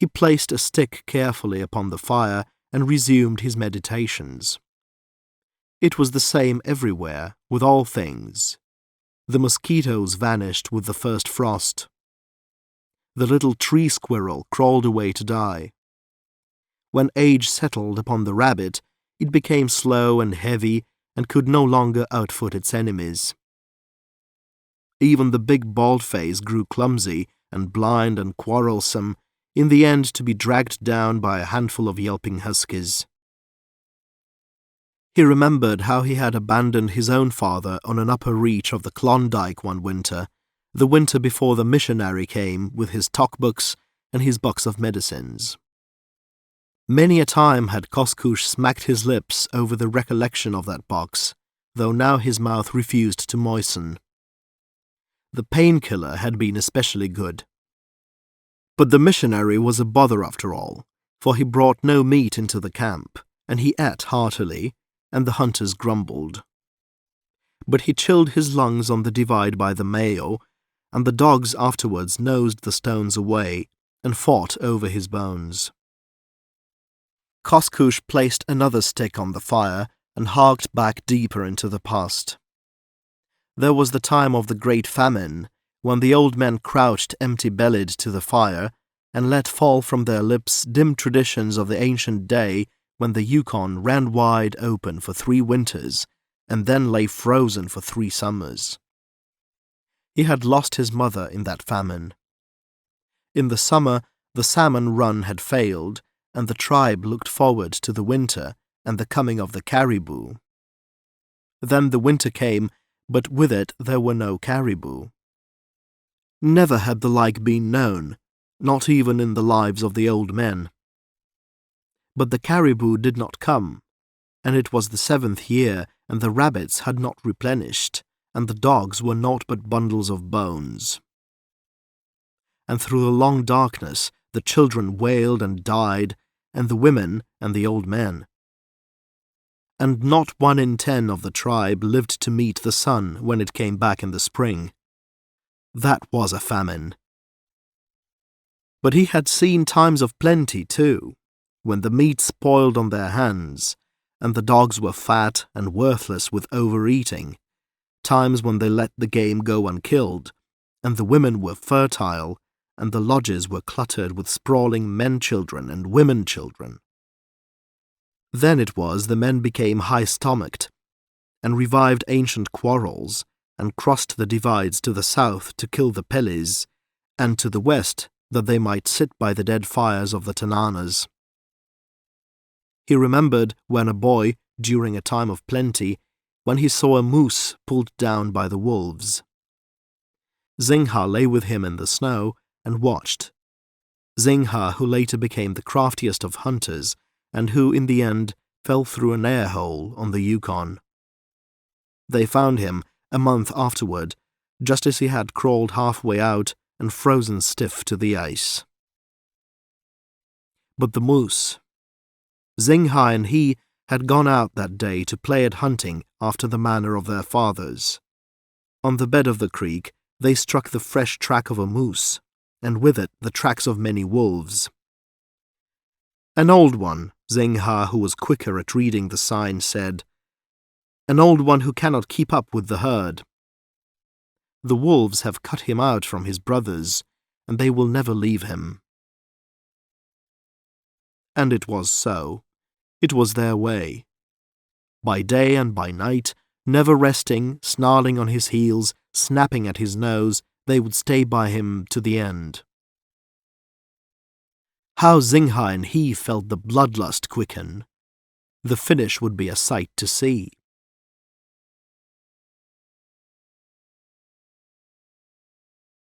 He placed a stick carefully upon the fire and resumed his meditations. It was the same everywhere, with all things. The mosquitoes vanished with the first frost. The little tree squirrel crawled away to die. When age settled upon the rabbit, it became slow and heavy and could no longer outfoot its enemies. Even the big bald-face grew clumsy and blind and quarrelsome, in the end to be dragged down by a handful of yelping huskies. He remembered how he had abandoned his own father on an upper reach of the Klondike one winter, the winter before the missionary came with his talk-books and his box of medicines. Many a time had Koskush smacked his lips over the recollection of that box, though now his mouth refused to moisten. The painkiller had been especially good. But the missionary was a bother after all, for he brought no meat into the camp, and he ate heartily, and the hunters grumbled. But he chilled his lungs on the divide by the Mayo, and the dogs afterwards nosed the stones away and fought over his bones. Koskush placed another stick on the fire and harked back deeper into the past. There was the time of the great famine, when the old men crouched empty-bellied to the fire and let fall from their lips dim traditions of the ancient day when the Yukon ran wide open for 3 winters and then lay frozen for 3 summers. He had lost his mother in that famine. In the summer, the salmon run had failed, and the tribe looked forward to the winter and the coming of the caribou. Then the winter came, but with it there were no caribou. Never had the like been known, not even in the lives of the old men. But the caribou did not come, and it was the 7th year, and the rabbits had not replenished, and the dogs were naught but bundles of bones. And through the long darkness the children wailed and died, and the women and the old men. And not 1 in 10 of the tribe lived to meet the sun when it came back in the spring. That was a famine. But he had seen times of plenty, too, when the meat spoiled on their hands, and the dogs were fat and worthless with overeating, times when they let the game go unkilled, and the women were fertile, and the lodges were cluttered with sprawling men-children and women-children. Then it was the men became high-stomached, and revived ancient quarrels, and crossed the divides to the south to kill the Pelis, and to the west that they might sit by the dead fires of the Tananas. He remembered when a boy, during a time of plenty, when he saw a moose pulled down by the wolves. Zingha lay with him in the snow and watched. Zingha, who later became the craftiest of hunters, and who, in the end, fell through an air hole on the Yukon. They found him, a month afterward, just as he had crawled halfway out and frozen stiff to the ice. But the moose. Zingha and he had gone out that day to play at hunting after the manner of their fathers. On the bed of the creek, they struck the fresh track of a moose, and with it the tracks of many wolves. An old one, Zingha, who was quicker at reading the sign, said, "An old one who cannot keep up with the herd. The wolves have cut him out from his brothers, and they will never leave him." And it was so. It was their way. By day and by night, never resting, snarling on his heels, snapping at his nose, they would stay by him to the end. How Zingha and he felt the bloodlust quicken. The finish would be a sight to see.